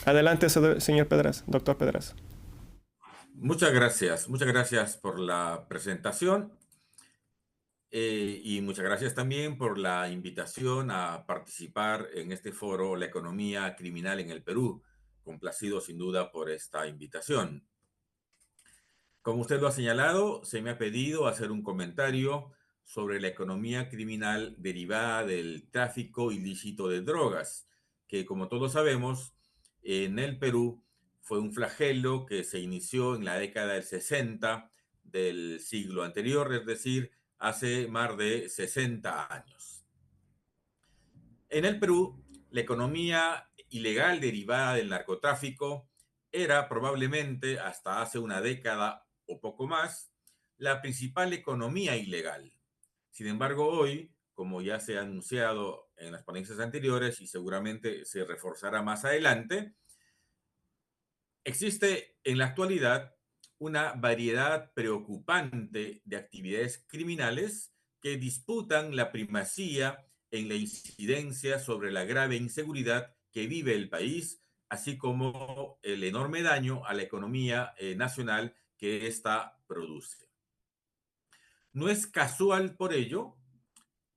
Adelante, señor Pedraza, doctor Pedraza. Muchas gracias por la presentación y muchas gracias también por la invitación a participar en este foro La economía criminal en el Perú. Complacido sin duda por esta invitación. Como usted lo ha señalado, se me ha pedido hacer un comentario sobre la economía criminal derivada del tráfico ilícito de drogas, que como todos sabemos, en el Perú fue un flagelo que se inició en la década del 60 del siglo anterior, es decir, hace más de 60 años. En el Perú, la economía ilegal derivada del narcotráfico era probablemente, hasta hace una década o poco más, la principal economía ilegal. Sin embargo, hoy, como ya se ha anunciado en las ponencias anteriores y seguramente se reforzará más adelante, existe en la actualidad una variedad preocupante de actividades criminales que disputan la primacía en la incidencia sobre la grave inseguridad que vive el país, así como el enorme daño a la economía nacional que ésta produce. No es casual por ello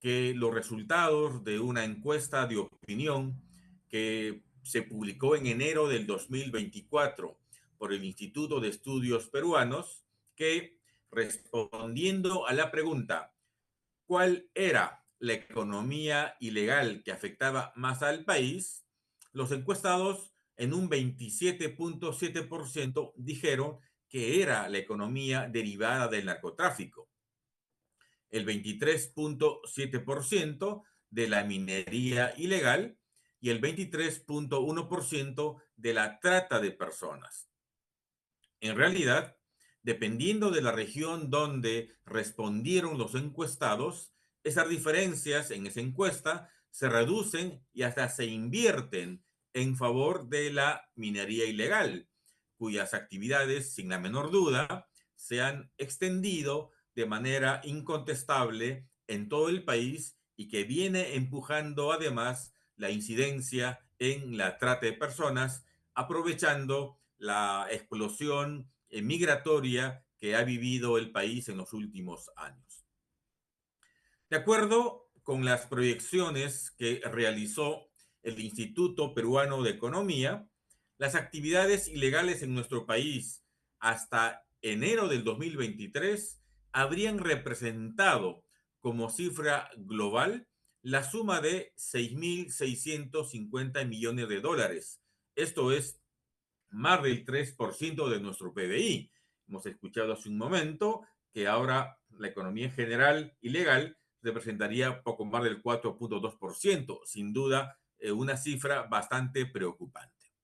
que los resultados de una encuesta de opinión que se publicó en enero del 2024 por el Instituto de Estudios Peruanos, que respondiendo a la pregunta, ¿cuál era la economía ilegal que afectaba más al país? Los encuestados en un 27.7% dijeron que era la economía derivada del narcotráfico, el 23.7% de la minería ilegal y el 23.1% de la trata de personas. En realidad, dependiendo de la región donde respondieron los encuestados, esas diferencias en esa encuesta se reducen y hasta se invierten en favor de la minería ilegal, cuyas actividades, sin la menor duda, se han extendido de manera incontestable en todo el país y que viene empujando además la incidencia en la trata de personas, aprovechando la explosión migratoria que ha vivido el país en los últimos años. De acuerdo con las proyecciones que realizó el Instituto Peruano de Economía, las actividades ilegales en nuestro país hasta enero del 2023 habrían representado como cifra global la suma de 6.650 millones de dólares. Esto es más del 3% de nuestro PBI. Hemos escuchado hace un momento que ahora la economía en general ilegal representaría poco más del 4.2%. Sin duda, una cifra bastante preocupante.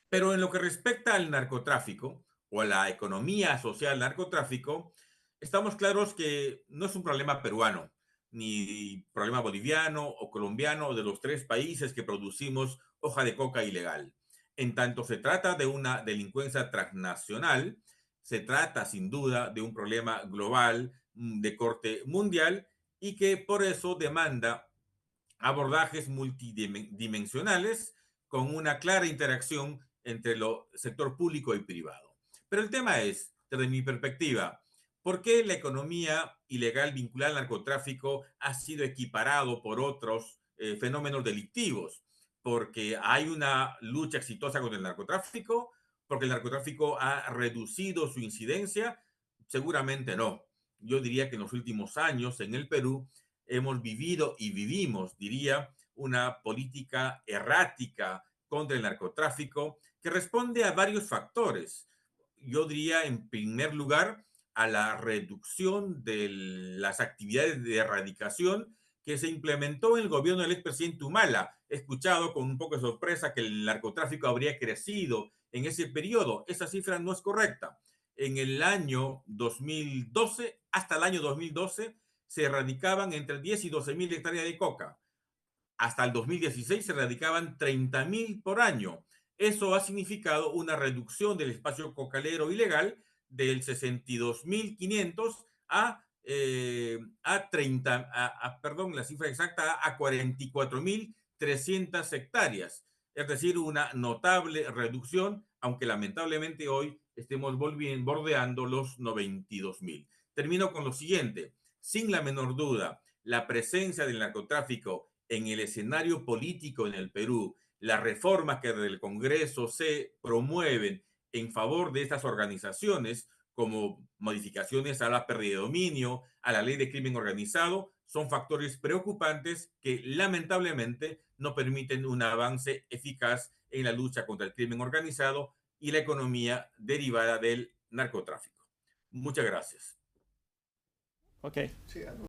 Pero en lo que respecta al narcotráfico o a la economía asociada al narcotráfico, estamos claros que no es un problema peruano, ni problema boliviano o colombiano de los tres países que producimos hoja de coca ilegal. En tanto se trata de una delincuencia transnacional, se trata sin duda de un problema global de corte mundial y que por eso demanda abordajes multidimensionales con una clara interacción entre el sector público y privado. Pero el tema es, desde mi perspectiva, ¿por qué la economía ilegal vinculada al narcotráfico ha sido equiparado por otros fenómenos delictivos? ¿Porque hay una lucha exitosa contra el narcotráfico? ¿Porque el narcotráfico ha reducido su incidencia? Seguramente no. Yo diría que en los últimos años en el Perú hemos vivido y vivimos, diría, una política errática contra el narcotráfico que responde a varios factores. Yo diría, en primer lugar, a la reducción de las actividades de erradicación que se implementó en el gobierno del expresidente Humala. He escuchado con un poco de sorpresa que el narcotráfico habría crecido en ese periodo. Esa cifra no es correcta. En el año 2012, hasta el año 2012, se erradicaban entre 10 y 12 mil hectáreas de coca. Hasta el 2016 se erradicaban 30.000 por año. Eso ha significado una reducción del espacio cocalero ilegal del 62.500 a 30, perdón, la cifra exacta, a 44.300 hectáreas. es decir, una notable reducción, aunque lamentablemente hoy estemos bordeando los 92.000. Termino con lo siguiente. Sin la menor duda, la presencia del narcotráfico en el escenario político en el Perú, las reformas que desde el Congreso se promueven en favor de estas organizaciones, como modificaciones a la pérdida de dominio, a la ley de crimen organizado, son factores preocupantes que lamentablemente no permiten un avance eficaz en la lucha contra el crimen organizado y la economía derivada del narcotráfico. Muchas gracias. Ok. Sí,